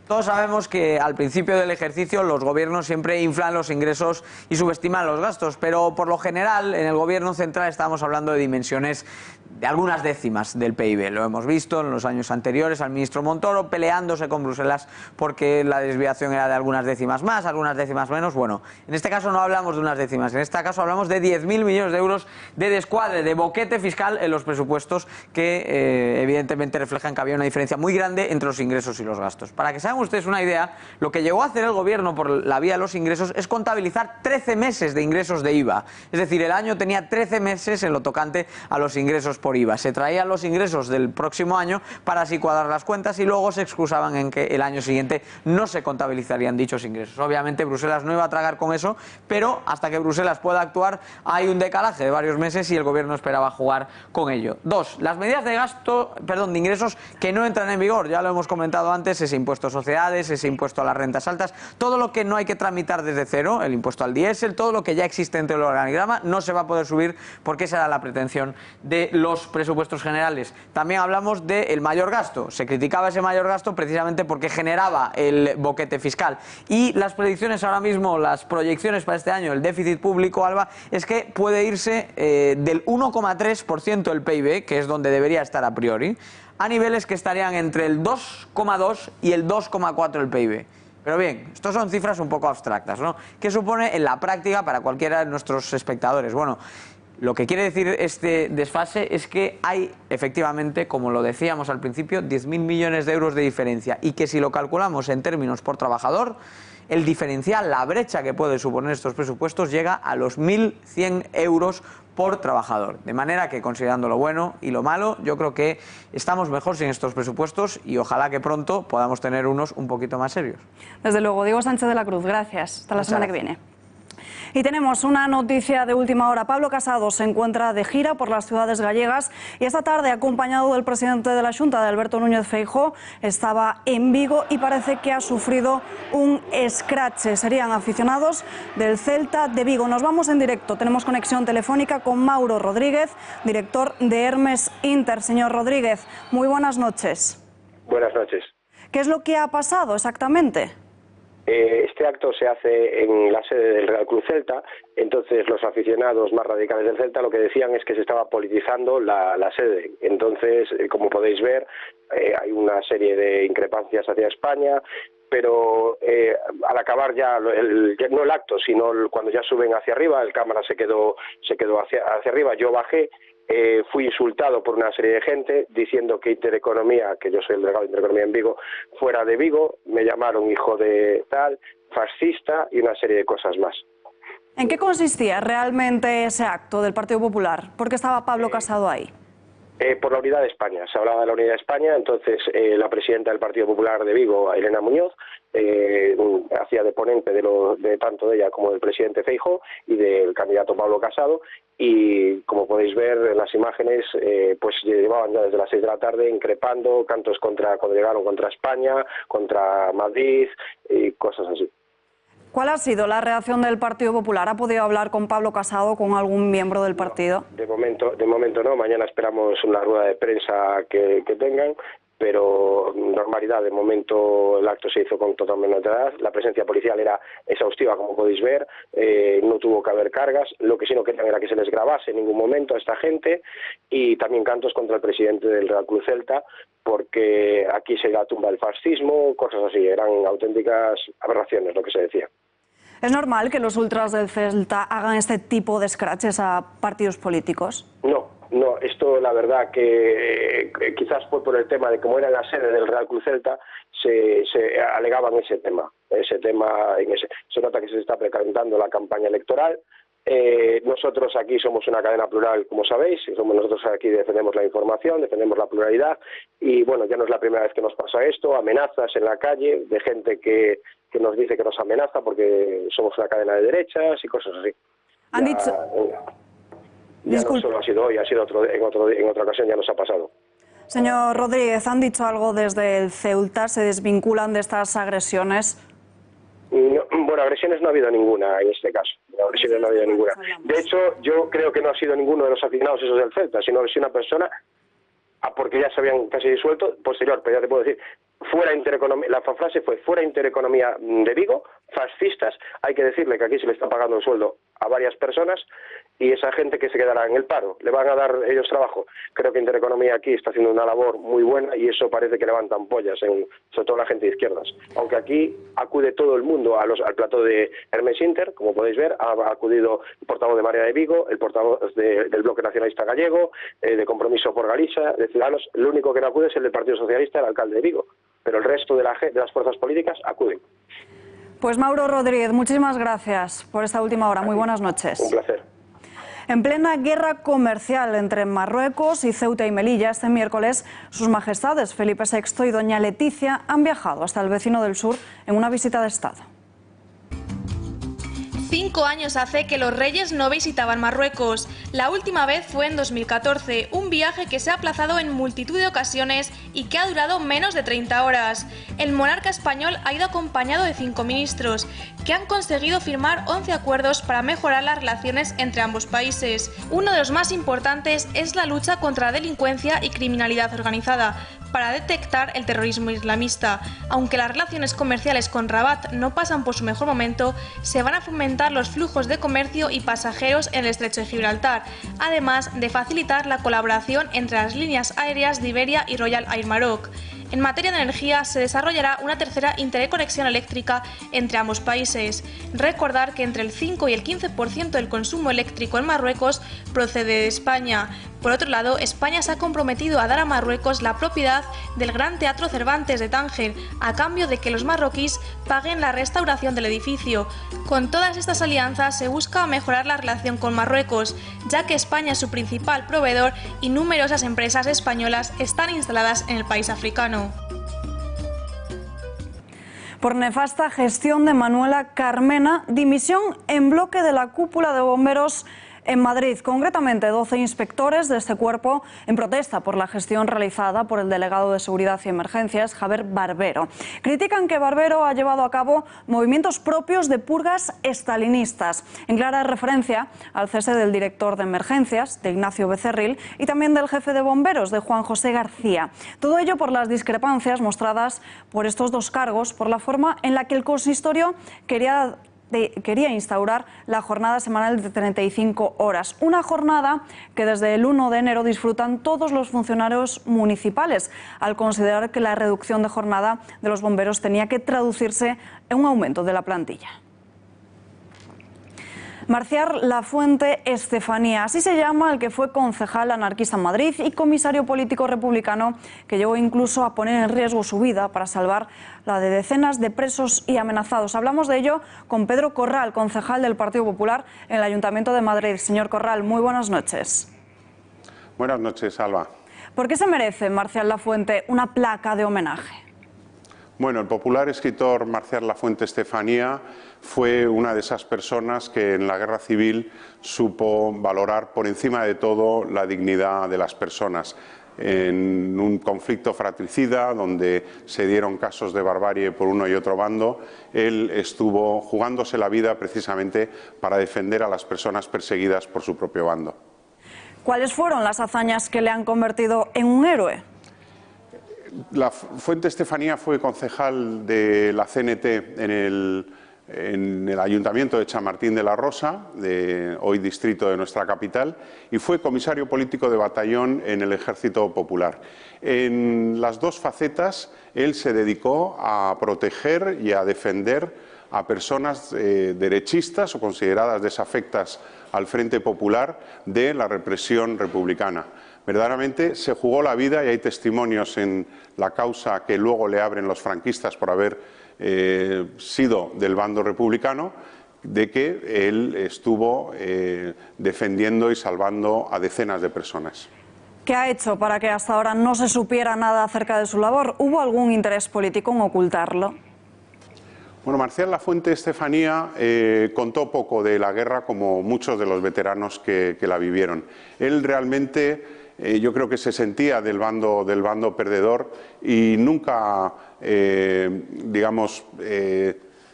Todos sabemos que al principio del ejercicio los gobiernos siempre inflan los ingresos y subestiman los gastos, pero por lo general en el gobierno central estamos hablando de dimensiones de algunas décimas del PIB. Lo hemos visto en los años anteriores al ministro Montoro peleándose con Bruselas porque la desviación era de algunas décimas más, algunas décimas menos. Bueno, en este caso no hablamos de unas décimas, en este caso hablamos de 10.000 millones de euros de descuadre, de boquete fiscal en los presupuestos que evidentemente reflejan que había una diferencia muy grande entre los ingresos y los gastos. Para que se hagan ustedes una idea, lo que llegó a hacer el gobierno por la vía de los ingresos es contabilizar 13 meses de ingresos de IVA. Es decir, el año tenía 13 meses en lo tocante a los ingresos por IVA. Se traían los ingresos del próximo año para así cuadrar las cuentas y luego se excusaban en que el año siguiente no se contabilizarían dichos ingresos. Obviamente Bruselas no iba a tragar con eso, pero hasta que Bruselas pueda actuar hay un decalaje de varios meses y el gobierno esperaba jugar con ello. 2. Las medidas de de ingresos que no entran en vigor, ya lo hemos comentado antes, ese impuesto a sociedades, ese impuesto a las rentas altas, todo lo que no hay que tramitar desde cero, el impuesto al diésel, todo lo que ya existe dentro del organigrama, no se va a poder subir porque esa era la pretensión de los presupuestos generales. También hablamos del mayor gasto. Se criticaba ese mayor gasto precisamente porque generaba el boquete fiscal. Y las predicciones ahora mismo, las proyecciones para este año, el déficit público, Alba, es que puede irse del 1,3% del PIB, que es donde debería estar a priori, a niveles que estarían entre el 2,2 y el 2,4 del PIB. Pero bien, estos son cifras un poco abstractas, ¿no? ¿Qué supone en la práctica para cualquiera de nuestros espectadores? Bueno, lo que quiere decir este desfase es que hay, efectivamente, como lo decíamos al principio, 10.000 millones de euros de diferencia y que si lo calculamos en términos por trabajador, el diferencial, la brecha que puede suponer estos presupuestos llega a los 1.100 euros por trabajador. De manera que, considerando lo bueno y lo malo, yo creo que estamos mejor sin estos presupuestos y ojalá que pronto podamos tener unos un poquito más serios.
Desde luego. Diego Sánchez de la Cruz, gracias. Hasta la semana que viene. Y tenemos una noticia de última hora. Pablo Casado se encuentra de gira por las ciudades gallegas y esta tarde, acompañado del presidente de la Xunta, de Alberto Núñez Feijóo, estaba en Vigo y parece que ha sufrido un escrache. Serían aficionados del Celta de Vigo. Nos vamos en directo. Tenemos conexión telefónica con Mauro Rodríguez, director de Hermes Inter. Señor Rodríguez, muy buenas noches.
Buenas noches.
¿Qué es lo que ha pasado exactamente?
Este acto se hace en la sede del Real Club Celta, entonces los aficionados más radicales del Celta lo que decían es que se estaba politizando la sede. Entonces, como podéis ver, hay una serie de increpancias hacia España, pero al acabar ya, no el acto, sino cuando ya suben hacia arriba, el cámara se quedó hacia arriba, yo bajé. Fui insultado por una serie de gente diciendo que Intereconomía, que yo soy el delegado de Intereconomía en Vigo, fuera de Vigo, me llamaron hijo de tal, fascista y una serie de cosas más.
¿En qué consistía realmente ese acto del Partido Popular? ¿Por qué estaba Pablo Casado ahí?
Por la unidad de España, se hablaba de la unidad de España, entonces la presidenta del Partido Popular de Vigo, Elena Muñoz, hacía de ponente de tanto de ella como del presidente Feijóo y del candidato Pablo Casado, y como podéis ver en las imágenes, pues llevaban ya desde las 6 de la tarde increpando, cantos cuando llegaron contra España, contra Madrid y cosas así.
¿Cuál ha sido la reacción del Partido Popular? ¿Ha podido hablar con Pablo Casado o con algún miembro del partido?
De momento no. Mañana esperamos una rueda de prensa que tengan, pero normalidad. De momento el acto se hizo con total neutralidad. La presencia policial era exhaustiva, como podéis ver. No tuvo que haber cargas. Lo que sí no querían era que se les grabase en ningún momento a esta gente, y también cantos contra el presidente del Real Club Celta, porque aquí se la tumba el fascismo, cosas así. Eran auténticas aberraciones lo que se decía.
¿Es normal que los ultras del Celta hagan este tipo de escraches a partidos políticos?
No, esto la verdad que quizás fue por el tema de cómo era la sede del Real Club Celta, se alegaban ese tema. Se nota que se está precalentando la campaña electoral. Nosotros aquí somos una cadena plural, como sabéis, nosotros aquí defendemos la información, defendemos la pluralidad, y bueno, ya no es la primera vez que nos pasa esto, amenazas en la calle de gente que nos dice que nos amenaza porque somos una cadena de derechas y cosas así.
Han dicho...
Ya no solo ha sido hoy, ha sido en otra ocasión ya nos ha pasado.
Señor Rodríguez, ¿han dicho algo desde el Ceuta? ¿Se desvinculan de estas agresiones?
No, bueno, agresiones no ha habido ninguna en este caso. Agresiones no ha habido ninguna. De hecho, yo creo que no ha sido ninguno de los aficionados esos del Celta, sino ha sido una persona, porque ya se habían casi disuelto, posterior, pero ya te puedo decir, fuera Intereconomía, la frase fue fuera Intereconomía de Vigo, fascistas. Hay que decirle que aquí se le está pagando el sueldo a varias personas y esa gente que se quedará en el paro, ¿le van a dar ellos trabajo? Creo que Intereconomía aquí está haciendo una labor muy buena y eso parece que levantan pollas, sobre todo la gente de izquierdas. Aunque aquí acude todo el mundo al plató de Hermes Inter, como podéis ver, ha acudido el portavoz de Marea de Vigo, el portavoz del Bloque Nacionalista Gallego, de Compromiso por Galicia, de Ciudadanos. Lo único que no acude es el del Partido Socialista, el alcalde de Vigo, pero el resto de las fuerzas políticas acuden.
Pues Mauro Rodríguez, muchísimas gracias por esta última hora. Muy buenas noches.
Un placer.
En plena guerra comercial entre Marruecos y Ceuta y Melilla, este miércoles, sus majestades Felipe VI y doña Leticia han viajado hasta el vecino del sur en una visita de Estado.
5 años hace que los reyes no visitaban Marruecos. La última vez fue en 2014, un viaje que se ha aplazado en multitud de ocasiones y que ha durado menos de 30 horas. El monarca español ha ido acompañado de 5 ministros, que han conseguido firmar 11 acuerdos para mejorar las relaciones entre ambos países. Uno de los más importantes es la lucha contra la delincuencia y criminalidad organizada, para detectar el terrorismo islamista. Aunque las relaciones comerciales con Rabat no pasan por su mejor momento, se van a fomentar los flujos de comercio y pasajeros en el estrecho de Gibraltar, además de facilitar la colaboración entre las líneas aéreas de Iberia y Royal Air Maroc. En materia de energía, se desarrollará una tercera interconexión eléctrica entre ambos países. Recordar que entre el 5 y el 15% del consumo eléctrico en Marruecos procede de España. Por otro lado, España se ha comprometido a dar a Marruecos la propiedad del Gran Teatro Cervantes de Tánger, a cambio de que los marroquíes paguen la restauración del edificio. Con todas estas alianzas se busca mejorar la relación con Marruecos, ya que España es su principal proveedor y numerosas empresas españolas están instaladas en el país africano.
Por nefasta gestión de Manuela Carmena, dimisión en bloque de la cúpula de bomberos en Madrid, concretamente 12 inspectores de este cuerpo en protesta por la gestión realizada por el delegado de Seguridad y Emergencias, Javier Barbero. Critican que Barbero ha llevado a cabo movimientos propios de purgas estalinistas, en clara referencia al cese del director de Emergencias, de Ignacio Becerril, y también del jefe de bomberos, de Juan José García. Todo ello por las discrepancias mostradas por estos dos cargos, por la forma en la que el consistorio quería instaurar la jornada semanal de 35 horas. Una jornada que desde el 1 de enero disfrutan todos los funcionarios municipales, al considerar que la reducción de jornada de los bomberos tenía que traducirse en un aumento de la plantilla. Marcial Lafuente Estefanía, así se llama el que fue concejal anarquista en Madrid y comisario político republicano que llegó incluso a poner en riesgo su vida para salvar la de decenas de presos y amenazados. Hablamos de ello con Pedro Corral, concejal del Partido Popular en el Ayuntamiento de Madrid. Señor Corral, muy buenas noches.
Buenas noches, Alba.
¿Por qué se merece Marcial Lafuente una placa de homenaje?
Bueno, el popular escritor Marcial Lafuente Estefanía fue una de esas personas que en la guerra civil supo valorar por encima de todo la dignidad de las personas. En un conflicto fratricida donde se dieron casos de barbarie por uno y otro bando, él estuvo jugándose la vida precisamente para defender a las personas perseguidas por su propio bando.
¿Cuáles fueron las hazañas que le han convertido en un héroe?
Lafuente Estefanía fue concejal de la CNT en el Ayuntamiento de Chamartín de la Rosa, hoy distrito de nuestra capital, y fue comisario político de batallón en el Ejército Popular. En las dos facetas, él se dedicó a proteger y a defender a personas derechistas o consideradas desafectas al Frente Popular de la represión republicana. Verdaderamente se jugó la vida y hay testimonios en la causa que luego le abren los franquistas por haber sido del bando republicano, de que él estuvo defendiendo y salvando a decenas de personas.
¿Qué ha hecho para que hasta ahora no se supiera nada acerca de su labor? ¿Hubo algún interés político en ocultarlo?
Bueno, Marcial Lafuente Estefanía contó poco de la guerra, como muchos de los veteranos que la vivieron. Él realmente yo creo que se sentía del bando perdedor y nunca,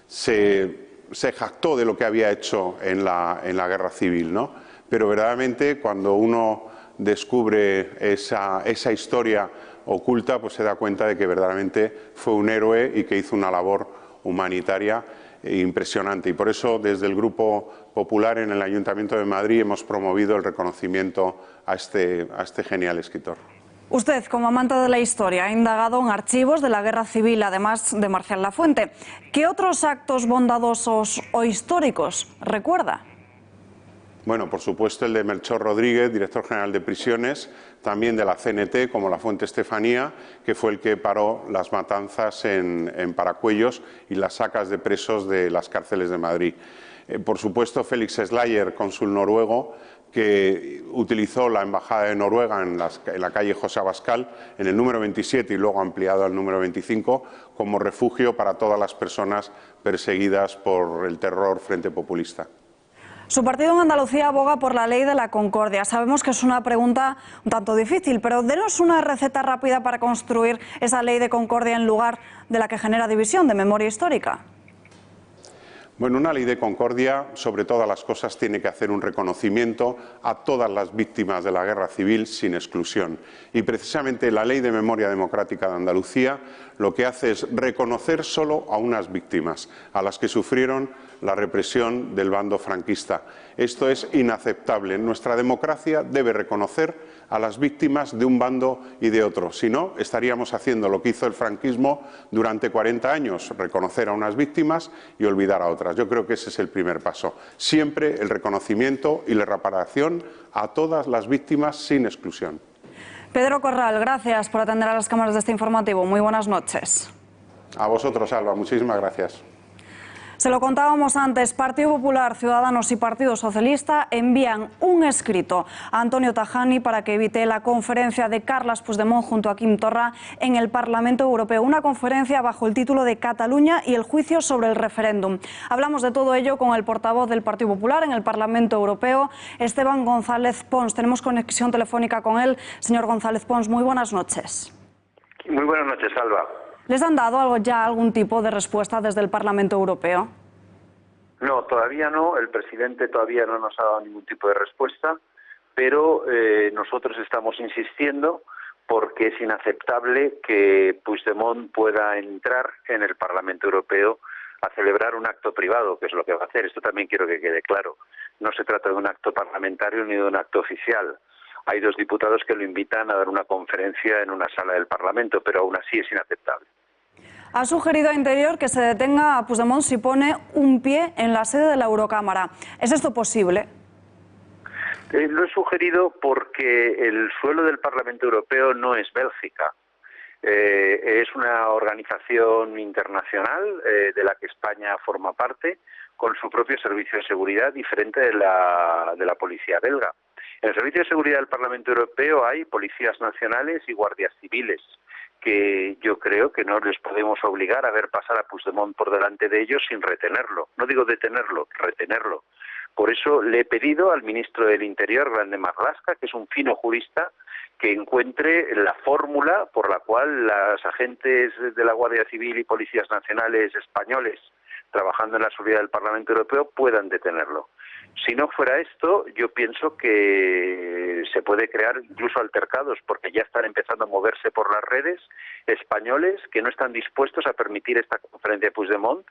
se jactó de lo que había hecho en la guerra civil, ¿no? Pero verdaderamente cuando uno descubre esa historia oculta, pues se da cuenta de que verdaderamente fue un héroe y que hizo una labor humanitaria impresionante. Y por eso desde el Grupo Popular en el Ayuntamiento de Madrid hemos promovido el reconocimiento a este genial escritor.
Usted, como amante de la historia, ha indagado en archivos de la Guerra Civil, además de Marcial Lafuente. ¿Qué otros actos bondadosos o históricos recuerda?
Bueno, por supuesto el de Melchor Rodríguez, director general de prisiones, también de la CNT, como Lafuente Estefanía, que fue el que paró las matanzas en Paracuellos y las sacas de presos de las cárceles de Madrid. Por supuesto, Félix Slayer, cónsul noruego, que utilizó la Embajada de Noruega en la calle José Abascal, en el número 27 y luego ampliado al número 25, como refugio para todas las personas perseguidas por el terror frente populista.
Su partido en Andalucía aboga por la ley de la concordia. Sabemos que es una pregunta un tanto difícil, pero denos una receta rápida para construir esa ley de concordia en lugar de la que genera división, de memoria histórica.
Bueno, una ley de concordia, sobre todas las cosas, tiene que hacer un reconocimiento a todas las víctimas de la guerra civil sin exclusión. Y precisamente la Ley de Memoria Democrática de Andalucía lo que hace es reconocer solo a unas víctimas, a las que sufrieron la represión del bando franquista. Esto es inaceptable. Nuestra democracia debe reconocer a las víctimas de un bando y de otro. Si no, estaríamos haciendo lo que hizo el franquismo durante 40 años, reconocer a unas víctimas y olvidar a otras. Yo creo que ese es el primer paso. Siempre el reconocimiento y la reparación a todas las víctimas sin exclusión.
Pedro Corral, gracias por atender a las cámaras de este informativo. Muy buenas noches.
A vosotros, Alba. Muchísimas gracias.
Se lo contábamos antes, Partido Popular, Ciudadanos y Partido Socialista envían un escrito a Antonio Tajani para que evite la conferencia de Carles Puigdemont junto a Quim Torra en el Parlamento Europeo. Una conferencia bajo el título de Cataluña y el juicio sobre el referéndum. Hablamos de todo ello con el portavoz del Partido Popular en el Parlamento Europeo, Esteban González Pons. Tenemos conexión telefónica con él. Señor González Pons, muy buenas noches.
Muy buenas noches, Alba.
¿Les han dado ya algún tipo de respuesta desde el Parlamento Europeo?
No, todavía no. El presidente todavía no nos ha dado ningún tipo de respuesta, pero nosotros estamos insistiendo porque es inaceptable que Puigdemont pueda entrar en el Parlamento Europeo a celebrar un acto privado, que es lo que va a hacer. Esto también quiero que quede claro. No se trata de un acto parlamentario ni de un acto oficial. Hay 2 diputados que lo invitan a dar una conferencia en una sala del Parlamento, pero aún así es inaceptable.
Ha sugerido a Interior que se detenga a Puigdemont si pone un pie en la sede de la Eurocámara. ¿Es esto posible?
Lo he sugerido porque el suelo del Parlamento Europeo no es Bélgica. Es una organización internacional de la que España forma parte, con su propio servicio de seguridad diferente de la policía belga. En el servicio de seguridad del Parlamento Europeo hay policías nacionales y guardias civiles, que yo creo que no les podemos obligar a ver pasar a Puigdemont por delante de ellos sin retenerlo. No digo detenerlo, retenerlo. Por eso le he pedido al ministro del Interior, Grande Marlaska, que es un fino jurista, que encuentre la fórmula por la cual los agentes de la Guardia Civil y policías nacionales españoles trabajando en la seguridad del Parlamento Europeo puedan detenerlo. Si no fuera esto, yo pienso que se puede crear incluso altercados, porque ya están empezando a moverse por las redes españoles que no están dispuestos a permitir esta conferencia de Puigdemont.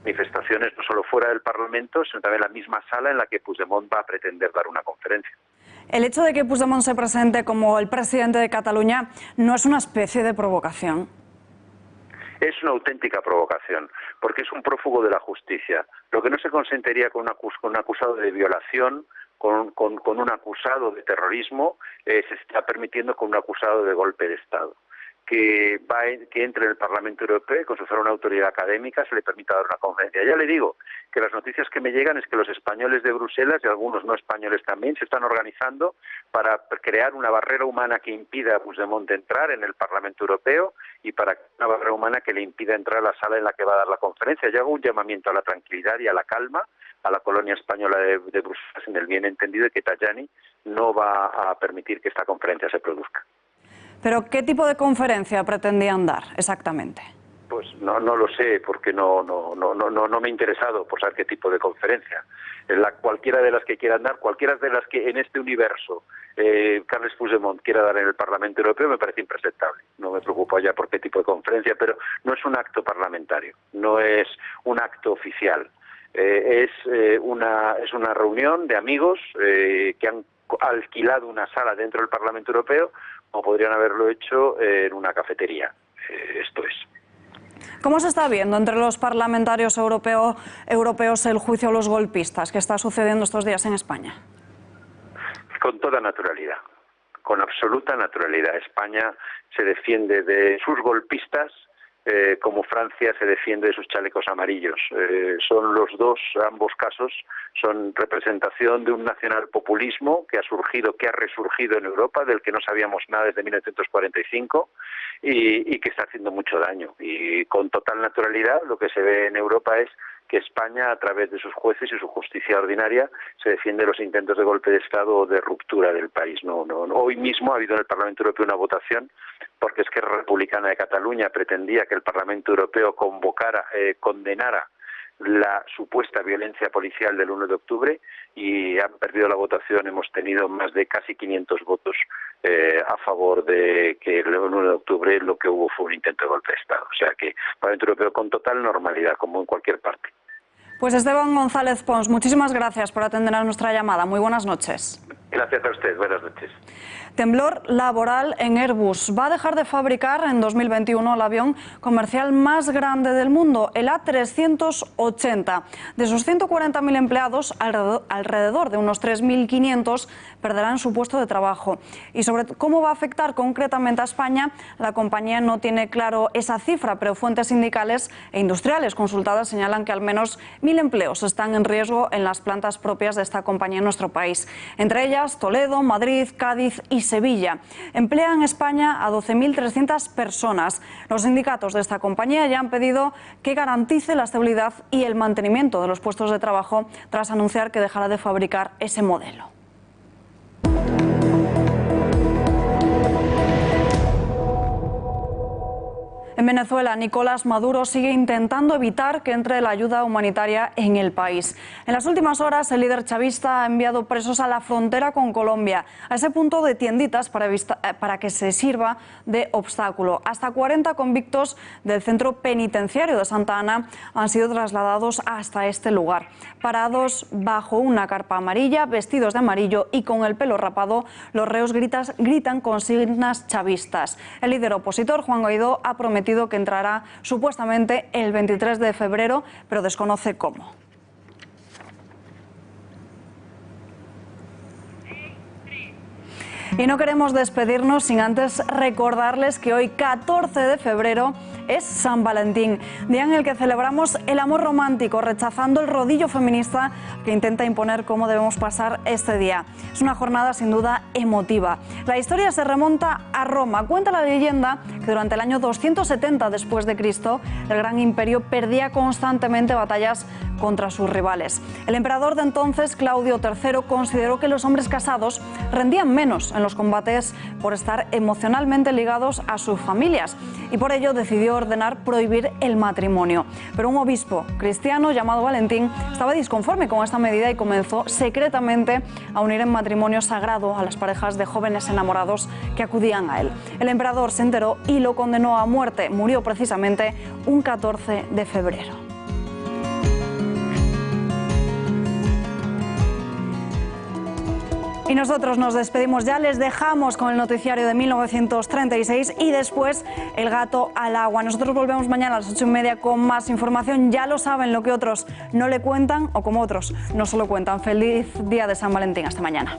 Manifestaciones no solo fuera del Parlamento, sino también en la misma sala en la que Puigdemont va a pretender dar una conferencia.
El hecho de que Puigdemont se presente como el presidente de Cataluña no es una especie de provocación.
Es una auténtica provocación, porque es un prófugo de la justicia. Lo que no se consentiría con un acusado de violación, con un acusado de terrorismo, se está permitiendo con un acusado de golpe de Estado. Que entre en el Parlamento Europeo y con su fuera una autoridad académica se le permita dar una conferencia. Ya le digo que las noticias que me llegan es que los españoles de Bruselas y algunos no españoles también se están organizando para crear una barrera humana que impida a Puigdemont entrar en el Parlamento Europeo y para una barrera humana que le impida entrar a la sala en la que va a dar la conferencia. Yo hago un llamamiento a la tranquilidad y a la calma a la colonia española de Bruselas en el bien entendido de que Tajani no va a permitir que esta conferencia se produzca.
¿Pero qué tipo de conferencia pretendían dar exactamente?
Pues no lo sé, porque no me he interesado por saber qué tipo de conferencia. Cualquiera de las que quieran dar, cualquiera de las que en este universo Carles Puigdemont quiera dar en el Parlamento Europeo me parece impresentable. No me preocupo ya por qué tipo de conferencia, pero no es un acto parlamentario, no es un acto oficial. Es una reunión de amigos que han alquilado una sala dentro del Parlamento Europeo, o podrían haberlo hecho en una cafetería. Esto es.
¿Cómo se está viendo entre los parlamentarios europeos el juicio a los golpistas que está sucediendo estos días en España?
Con toda naturalidad, con absoluta naturalidad. España se defiende de sus golpistas como Francia se defiende de sus chalecos amarillos. Son ambos casos, son representación de un nacionalpopulismo que ha resurgido en Europa, del que no sabíamos nada desde 1945 y que está haciendo mucho daño. Y con total naturalidad lo que se ve en Europa es que España, a través de sus jueces y su justicia ordinaria, se defiende de los intentos de golpe de Estado o de ruptura del país. Hoy mismo ha habido en el Parlamento Europeo una votación porque Esquerra Republicana de Cataluña pretendía que el Parlamento Europeo condenara la supuesta violencia policial del 1 de octubre y han perdido la votación. Hemos tenido más de casi 500 votos a favor de que el 1 de octubre lo que hubo fue un intento de golpe de Estado. O sea que el Parlamento Europeo con total normalidad, como en cualquier parte.
Pues Esteban González Pons, muchísimas gracias por atender a nuestra llamada. Muy buenas noches.
Gracias a usted. Buenas noches.
Temblor laboral en Airbus. Va a dejar de fabricar en 2021 el avión comercial más grande del mundo, el A380. De sus 140.000 empleados, alrededor de unos 3.500 perderán su puesto de trabajo. Y sobre cómo va a afectar concretamente a España, la compañía no tiene claro esa cifra, pero fuentes sindicales e industriales consultadas señalan que al menos 1.000 empleos están en riesgo en las plantas propias de esta compañía en nuestro país. Entre ellas, Toledo, Madrid, Cádiz y Sevilla. Emplea en España a 12.300 personas. Los sindicatos de esta compañía ya han pedido que garantice la estabilidad y el mantenimiento de los puestos de trabajo tras anunciar que dejará de fabricar ese modelo. En Venezuela, Nicolás Maduro sigue intentando evitar que entre la ayuda humanitaria en el país. En las últimas horas, el líder chavista ha enviado presos a la frontera con Colombia, a ese punto de tienditas para que se sirva de obstáculo. Hasta 40 convictos del centro penitenciario de Santa Ana han sido trasladados hasta este lugar. Parados bajo una carpa amarilla, vestidos de amarillo y con el pelo rapado, los reos gritan consignas chavistas. El líder opositor, Juan Guaidó, ha prometido que entrará supuestamente el 23 de febrero, pero desconoce cómo. Y no queremos despedirnos sin antes recordarles que hoy, 14 de febrero, es San Valentín, día en el que celebramos el amor romántico, rechazando el rodillo feminista que intenta imponer cómo debemos pasar este día. Es una jornada sin duda emotiva. La historia se remonta a Roma. Cuenta la leyenda que durante el año 270 después de Cristo, el gran imperio perdía constantemente batallas contra sus rivales. El emperador de entonces, Claudio III, consideró que los hombres casados rendían menos en los combates por estar emocionalmente ligados a sus familias y por ello decidió ordenar prohibir el matrimonio. Pero un obispo cristiano llamado Valentín estaba disconforme con esta medida y comenzó secretamente a unir en matrimonio sagrado a las parejas de jóvenes enamorados que acudían a él. El emperador se enteró y lo condenó a muerte. Murió precisamente un 14 de febrero. Y nosotros nos despedimos ya, les dejamos con el noticiario de 1936 y después El gato al agua. Nosotros volvemos mañana a las 8:30 con más información. Ya lo saben, lo que otros no le cuentan o como otros no se lo cuentan. Feliz día de San Valentín. Hasta mañana.